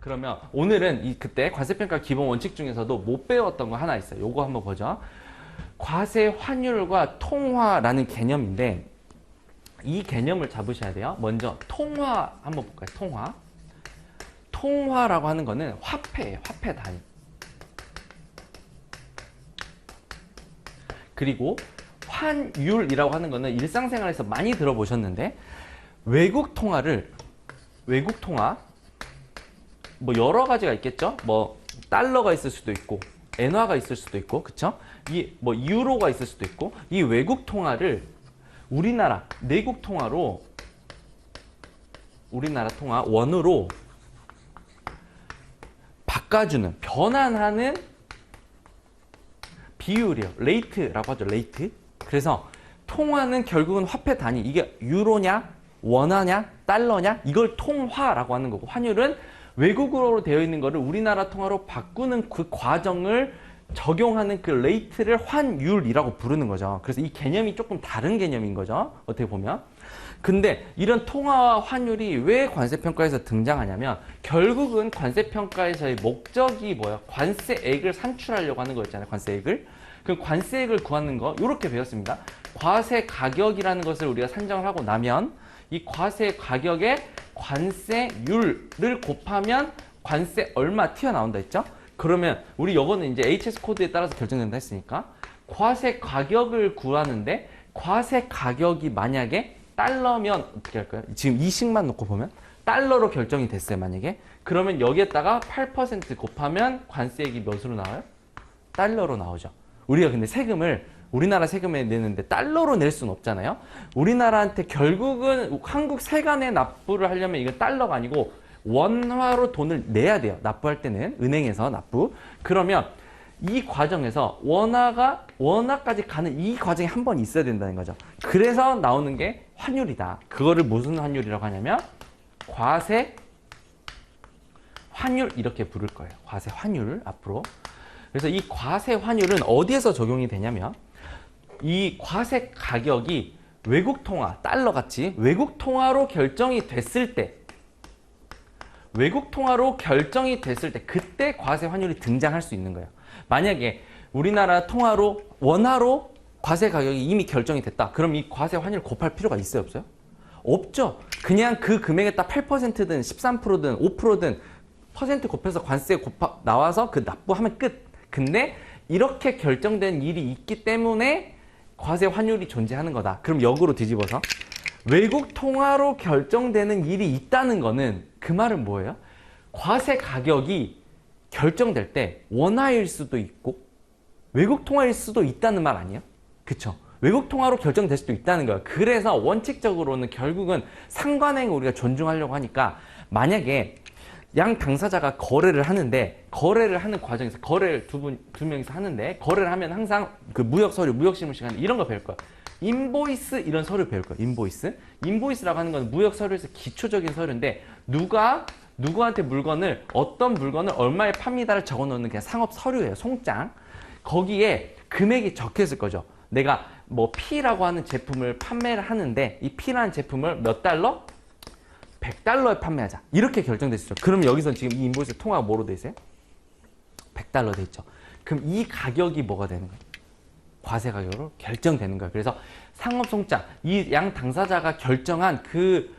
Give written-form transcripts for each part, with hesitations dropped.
그러면 오늘은 그때 관세평가 기본 원칙 중에서도 못 배웠던 거 하나 있어요. 요거 한번 보죠. 과세 환율과 통화라는 개념인데 이 개념을 잡으셔야 돼요. 먼저 통화 한번 볼까요? 통화. 통화라고 하는 거는 화폐예요. 화폐 단위. 그리고 환율이라고 하는 거는 일상생활에서 많이 들어보셨는데 외국 통화 뭐 여러 가지가 있겠죠. 뭐 달러가 있을 수도 있고 엔화가 있을 수도 있고 그쵸? 이 뭐 유로가 있을 수도 있고 이 외국 통화를 우리나라 내국 통화로 우리나라 통화 원으로 바꿔주는 변환하는 비율이에요. 레이트라고 하죠. 레이트. 그래서 통화는 결국은 화폐 단위. 이게 유로냐 원화냐 달러냐 이걸 통화라고 하는 거고 환율은 외국어로 되어 있는 거를 우리나라 통화로 바꾸는 그 과정을 적용하는 그 레이트를 환율이라고 부르는 거죠. 그래서 이 개념이 조금 다른 개념인 거죠. 어떻게 보면. 근데 이런 통화와 환율이 왜 관세평가에서 등장하냐면 결국은 관세평가에서의 목적이 뭐예요? 관세액을 산출하려고 하는 거였잖아요. 관세액을. 그 관세액을 구하는 거 이렇게 배웠습니다. 과세 가격이라는 것을 우리가 산정을 하고 나면 이 과세 가격에 관세율을 곱하면 관세 얼마 튀어나온다 했죠? 그러면 우리 요거는 이제 HS 코드에 따라서 결정된다 했으니까 과세 가격을 구하는데 과세 가격이 만약에 달러면 어떻게 할까요? 지금 이 식만 놓고 보면 달러로 결정이 됐어요. 만약에 그러면 여기에다가 8% 곱하면 관세액이 몇으로 나와요? 달러로 나오죠. 우리가 근데 세금을 우리나라 세금에 내는데 달러로 낼 수는 없잖아요. 우리나라한테 결국은 한국 세관에 납부를 하려면 이건 달러가 아니고 원화로 돈을 내야 돼요. 납부할 때는 은행에서 납부. 그러면 이 과정에서 원화까지 가는 이 과정이 한 번 있어야 된다는 거죠. 그래서 나오는 게 환율이다. 그거를 무슨 환율이라고 하냐면 과세 환율 이렇게 부를 거예요. 과세 환율 앞으로. 그래서 이 과세 환율은 어디에서 적용이 되냐면 이 과세 가격이 외국 통화, 달러 같이 외국 통화로 결정이 됐을 때 그때 과세 환율이 등장할 수 있는 거예요. 만약에 우리나라 통화로 원화로 과세 가격이 이미 결정이 됐다. 그럼 이 과세 환율 곱할 필요가 있어요, 없어요? 없죠. 그냥 그 금액에 딱 8%든 13%든 5%든 퍼센트 곱해서 관세 나와서 그 납부하면 끝. 근데 이렇게 결정된 일이 있기 때문에 과세 환율이 존재하는 거다. 그럼 역으로 뒤집어서 외국 통화로 결정되는 일이 있다는 거는 그 말은 뭐예요? 과세 가격이 결정될 때 원화일 수도 있고 외국 통화일 수도 있다는 말 아니에요? 그쵸? 외국 통화로 결정될 수도 있다는 거예요. 그래서 원칙적으로는 결국은 상관행을 우리가 존중하려고 하니까 만약에 양 당사자가 거래를 하는데 거래를 하는 과정에서 거래를 두 명이서 하는데 거래를 하면 항상 그 무역 서류, 무역 실무 시간에 이런 거 배울 거야. 인보이스 이런 서류 배울 거야. 인보이스라고 하는 건 무역 서류에서 기초적인 서류인데 누구한테 어떤 물건을 얼마에 팝니다를 적어 놓는 그냥 상업 서류예요. 송장. 거기에 금액이 적혀 있을 거죠. 내가 뭐 P라고 하는 제품을 판매를 하는데 이 P라는 제품을 몇 달러? 100달러에 판매하자. 이렇게 결정됐죠. 그럼 여기서 지금 이 인보이스 통화가 뭐로 돼 있어요? 100달러 돼 있죠. 그럼 이 가격이 뭐가 되는 거예요? 과세 가격으로 결정되는 거예요. 그래서 상업송장, 이 양 당사자가 결정한 그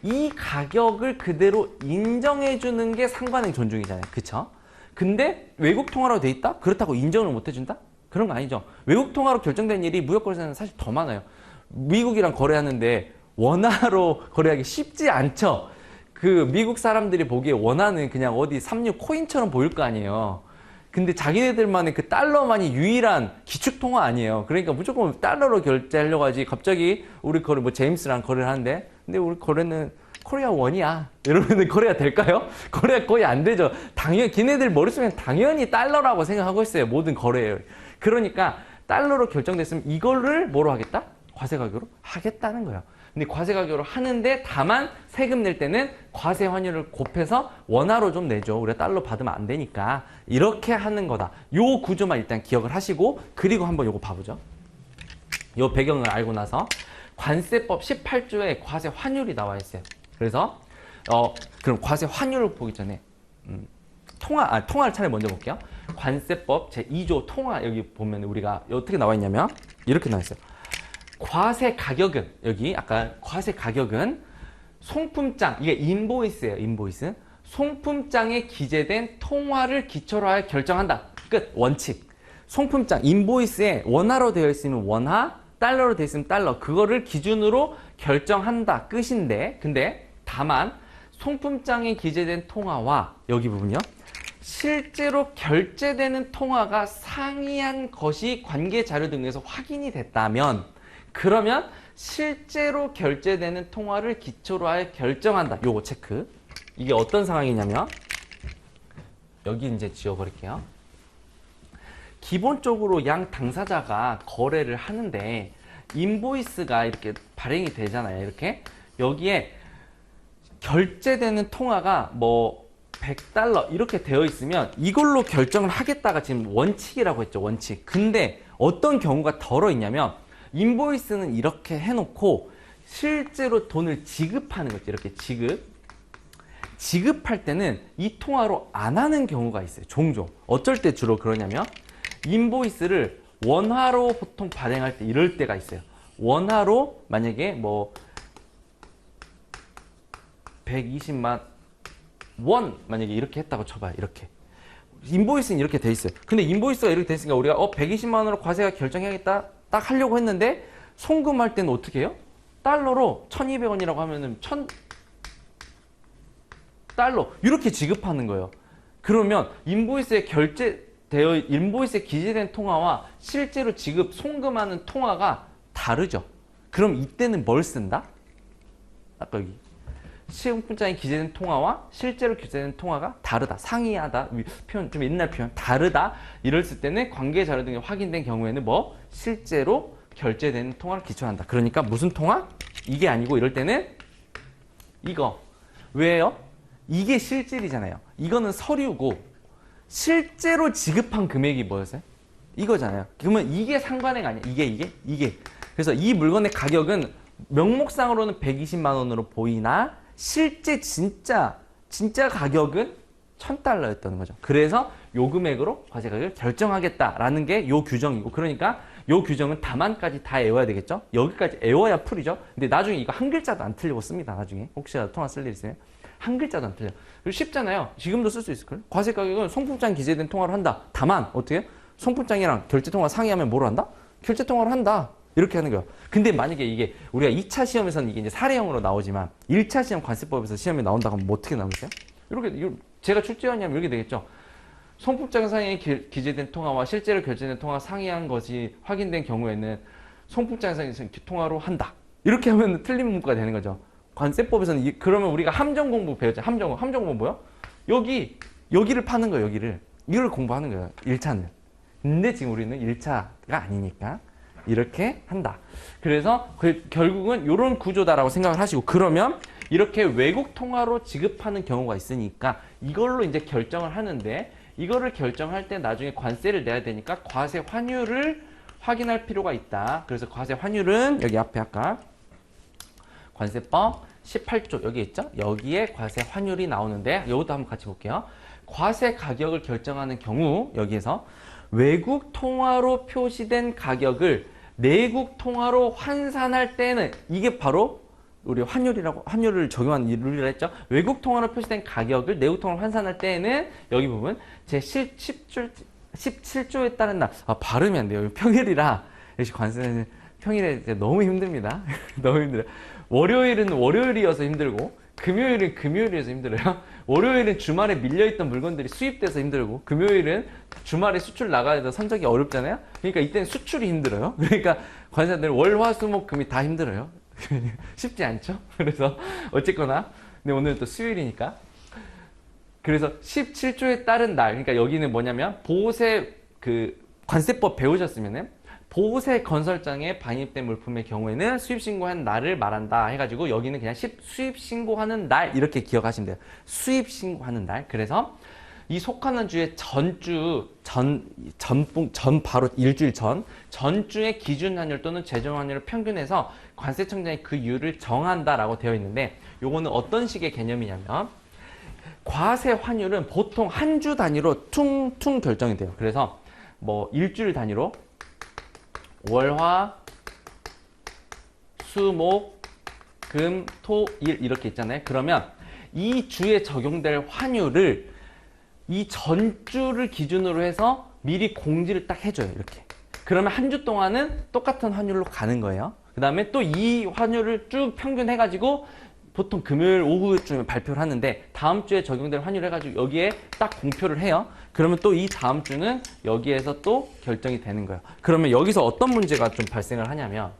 이 가격을 그대로 인정해 주는 게 상관행 존중이잖아요. 그쵸? 근데 외국 통화로 돼 있다? 그렇다고 인정을 못 해준다? 그런 거 아니죠. 외국 통화로 결정된 일이 무역거래소에는 사실 더 많아요. 미국이랑 거래하는데 원화로 거래하기 쉽지 않죠. 그 미국 사람들이 보기에 원화는 그냥 어디 삼류 코인처럼 보일 거 아니에요. 근데 자기네들만의 그 달러만이 유일한 기축통화 아니에요. 그러니까 무조건 달러로 결제하려고 하지. 갑자기 우리 거래 뭐 제임스랑 거래를 하는데 근데 우리 거래는 코리아 원이야. 이러면 거래가 될까요? 거래가 거의 안 되죠. 당연히 걔네들 머릿속엔 당연히 달러라고 생각하고 있어요. 모든 거래를. 그러니까 달러로 결정됐으면 이거를 뭐로 하겠다? 과세 가격으로 하겠다는 거예요. 근데 과세 가격으로 하는데 다만 세금 낼 때는 과세 환율을 곱해서 원화로 좀 내죠. 우리가 달러 받으면 안 되니까. 이렇게 하는 거다. 요 구조만 일단 기억을 하시고 그리고 한번 요거 봐보죠. 요 배경을 알고 나서 관세법 18조에 과세 환율이 나와 있어요. 그래서 그럼 과세 환율을 보기 전에 통화를 차라리 먼저 볼게요. 관세법 제2조 통화 여기 보면 우리가 어떻게 나와 있냐면 이렇게 나와 있어요. 과세 가격은 여기 아까 과세 가격은 송품장 이게 인보이스예요. 인보이스. 송품장에 기재된 통화를 기초로 하여 결정한다. 끝. 원칙. 송품장 인보이스에 원화로 되어 있으면 원화, 달러로 되어 있으면 달러 그거를 기준으로 결정한다. 끝인데 근데 다만 송품장에 기재된 통화와 여기 부분이요. 실제로 결제되는 통화가 상이한 것이 관계 자료 등에서 확인이 됐다면 그러면 실제로 결제되는 통화를 기초로 하여 결정한다. 요거 체크. 이게 어떤 상황이냐면 여기 이제 지워버릴게요. 기본적으로 양 당사자가 거래를 하는데 인보이스가 이렇게 발행이 되잖아요. 이렇게 여기에 결제되는 통화가 뭐 100달러 이렇게 되어 있으면 이걸로 결정을 하겠다가 지금 원칙이라고 했죠. 원칙. 근데 어떤 경우가 덜어 있냐면 인보이스는 이렇게 해놓고 실제로 돈을 지급하는 거죠. 이렇게 지급할 때는 이 통화로 안 하는 경우가 있어요. 종종. 어쩔 때 주로 그러냐면 인보이스를 원화로 보통 발행할 때 이럴 때가 있어요. 원화로 만약에 뭐 120만 원 만약에 이렇게 했다고 쳐봐요. 이렇게. 인보이스는 이렇게 돼 있어요. 근데 인보이스가 이렇게 돼 있으니까 우리가 120만 원으로 과세가 결정해야겠다 딱 하려고 했는데 송금할 때는 어떻게 해요? 달러로 1200원이라고 하면은 1000달러 이렇게 지급하는 거예요. 그러면 인보이스에 인보이스에 기재된 통화와 실제로 지급 송금하는 통화가 다르죠. 그럼 이때는 뭘 쓴다? 아까 여기 시험분장에 기재된 통화와 실제로 기재된 통화가 다르다. 상이하다. 표현 좀 옛날 표현. 다르다. 이랬을 때는 관계 자료 등에 확인된 경우에는 뭐 실제로 결제되는 통화를 기초한다. 그러니까 무슨 통화? 이게 아니고 이럴 때는 이거. 왜요? 이게 실질이잖아요. 이거는 서류고 실제로 지급한 금액이 뭐였어요? 이거잖아요. 그러면 이게 상관행 아니야? 이게. 그래서 이 물건의 가격은 명목상으로는 120만 원으로 보이나 실제 진짜 가격은 1000달러였다는 거죠. 그래서 요 금액으로 과세 가격을 결정하겠다라는 게 요 규정이고 그러니까 요 규정은 다만까지 다 외워야 되겠죠. 여기까지 외워야 풀이죠. 근데 나중에 이거 한 글자도 안 틀리고 씁니다. 나중에 혹시라도 통화 쓸 일 있으면 한 글자도 안 틀려. 그리고 쉽잖아요. 지금도 쓸 수 있을걸요. 과세 가격은 송품장 기재된 통화로 한다. 다만 어떻게? 송품장이랑 결제 통화 상이하면 뭐로 한다? 결제 통화로 한다. 이렇게 하는 거예요. 근데 만약에 이게 우리가 2차 시험에서는 이게 이제 사례형으로 나오지만 1차 시험 관세법에서 시험에 나온다고 하면 뭐 어떻게 나오겠어요? 이렇게 제가 출제하냐면 이렇게 되겠죠. 송품장 상에 기재된 통화와 실제로 결제된 통화 상이한 것이 확인된 경우에는 송품장 상에서 통화로 한다. 이렇게 하면 틀린 문구가 되는 거죠. 관세법에서는 그러면 우리가 함정 공부 배웠죠. 함정 공부 뭐요? 여기를 파는 거예요. 이걸 공부하는 거예요. 1차는. 근데 지금 우리는 1차가 아니니까 이렇게 한다. 그래서 결국은 이런 구조다라고 생각을 하시고 그러면 이렇게 외국 통화로 지급하는 경우가 있으니까 이걸로 이제 결정을 하는데 이거를 결정할 때 나중에 관세를 내야 되니까 과세 환율을 확인할 필요가 있다. 그래서 과세 환율은 여기 앞에 아까 관세법 18조 여기 있죠? 여기에 과세 환율이 나오는데 이것도 한번 같이 볼게요. 과세 가격을 결정하는 경우 여기에서 외국 통화로 표시된 가격을 내국 통화로 환산할 때는 이게 바로 우리 환율을 적용한 룰이라 했죠. 외국 통화로 표시된 가격을 내국 통화로 환산할 때에는 여기 부분 제 17조에 따른 날 발음이 안 돼요. 평일이라 역시 관세는 평일에 너무 힘듭니다. 너무 힘들어요. 월요일은 월요일이어서 힘들고 금요일은 금요일이어서 힘들어요. 월요일은 주말에 밀려있던 물건들이 수입돼서 힘들고 금요일은 주말에 수출 나가야 돼서 선적이 어렵잖아요. 그러니까 이때는 수출이 힘들어요. 그러니까 관세들 월, 화, 수, 목, 금이 다 힘들어요. 쉽지 않죠? 그래서 어쨌거나 근데 오늘은 또 수요일이니까 그래서 17조에 따른 날 그러니까 여기는 뭐냐면 보세 관세법 배우셨으면은 보세 건설장에 반입된 물품의 경우에는 수입 신고한 날을 말한다 해가지고 여기는 그냥 수입 신고하는 날 이렇게 기억하시면 돼요. 수입 신고하는 날. 그래서 이 속하는 주의 전 바로 일주일 전주의 기준 환율 또는 제정 환율을 평균해서 관세청장이 그 이유를 정한다라고 되어 있는데, 요거는 어떤 식의 개념이냐면, 과세 환율은 보통 한 주 단위로 퉁퉁 결정이 돼요. 그래서 뭐 일주일 단위로 월화 수 목 금 토 일 이렇게 있잖아요. 그러면 이 주에 적용될 환율을 이 전주를 기준으로 해서 미리 공지를 딱 해줘요. 이렇게. 그러면 한 주 동안은 똑같은 환율로 가는 거예요. 그 다음에 또 이 환율을 쭉 평균해가지고 보통 금요일 오후쯤에 발표를 하는데, 다음 주에 적용될 환율 해가지고 여기에 딱 공표를 해요. 그러면 또 이 다음 주는 여기에서 또 결정이 되는 거예요. 그러면 여기서 어떤 문제가 좀 발생을 하냐면,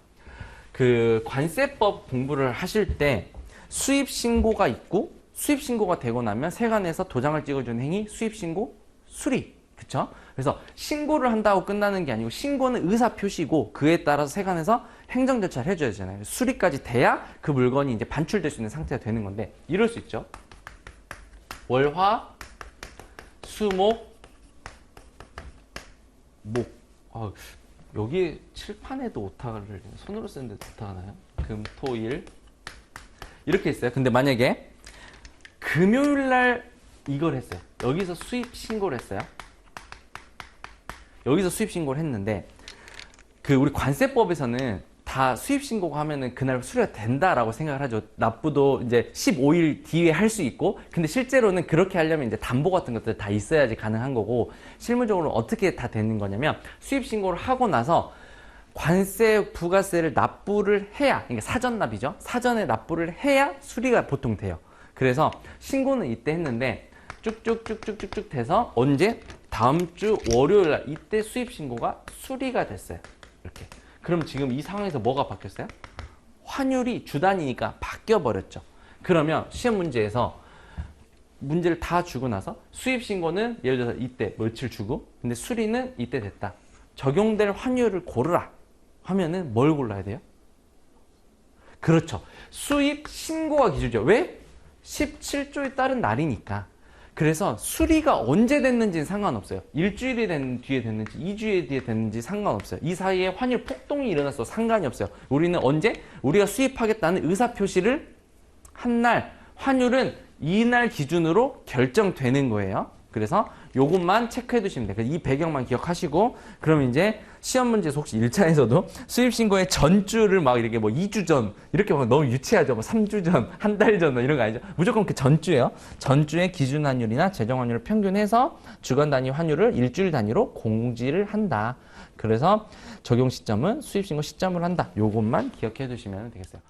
그 관세법 공부를 하실 때 수입 신고가 있고, 수입 신고가 되고 나면 세관에서 도장을 찍어주는 행위, 수입 신고, 수리. 그쵸? 그래서 신고를 한다고 끝나는 게 아니고, 신고는 의사 표시고 그에 따라서 세관에서 행정 절차를 해줘야 되잖아요. 수리까지 돼야 그 물건이 이제 반출될 수 있는 상태가 되는 건데, 이럴 수 있죠. 월화 수목 목. 여기 칠판에도 오타를 손으로 쓰는데 오타가 나요? 금, 토, 일 이렇게 있어요. 근데 만약에 금요일 날 이걸 했어요. 여기서 수입 신고를 했어요. 여기서 수입 신고를 했는데, 그 우리 관세법에서는 다 수입 신고가 하면은 그날 수리가 된다라고 생각을 하죠. 납부도 이제 15일 뒤에 할 수 있고, 근데 실제로는 그렇게 하려면 이제 담보 같은 것들 다 있어야지 가능한 거고, 실무적으로 어떻게 다 되는 거냐면, 수입 신고를 하고 나서 관세, 부가세를 납부를 해야, 그러니까 사전 납이죠. 사전에 납부를 해야 수리가 보통 돼요. 그래서 신고는 이때 했는데 쭉쭉쭉쭉쭉 돼서 언제? 다음 주 월요일 날 이때 수입 신고가 수리가 됐어요. 이렇게. 그럼 지금 이 상황에서 뭐가 바뀌었어요? 환율이 주 단위니까 바뀌어 버렸죠. 그러면 시험 문제에서 문제를 다 주고 나서 수입 신고는 예를 들어서 이때 며칠 주고, 근데 수리는 이때 됐다. 적용될 환율을 고르라 하면은 뭘 골라야 돼요? 그렇죠. 수입 신고가 기준이죠. 왜? 17조에 따른 날이니까. 그래서 수리가 언제 됐는지는 상관없어요. 일주일이 뒤에 됐는지 2주에 뒤에 됐는지 상관없어요. 이 사이에 환율 폭동이 일어났어 상관이 없어요. 우리는 언제? 우리가 수입하겠다는 의사표시를 한 날, 환율은 이날 기준으로 결정되는 거예요. 그래서 요것만 체크해 두시면 돼요. 이 배경만 기억하시고, 그럼 이제 시험 문제에서 혹시 1차에서도 수입신고의 전주를 막 이렇게 뭐 2주 전, 이렇게 막 너무 유치하죠. 뭐 3주 전, 한 달 전, 이런 거 아니죠. 무조건 그 전주예요. 전주의 기준 환율이나 제정 환율을 평균해서 주간 단위 환율을 일주일 단위로 공지를 한다. 그래서 적용 시점은 수입신고 시점으로 한다. 요것만 기억해 두시면 되겠어요.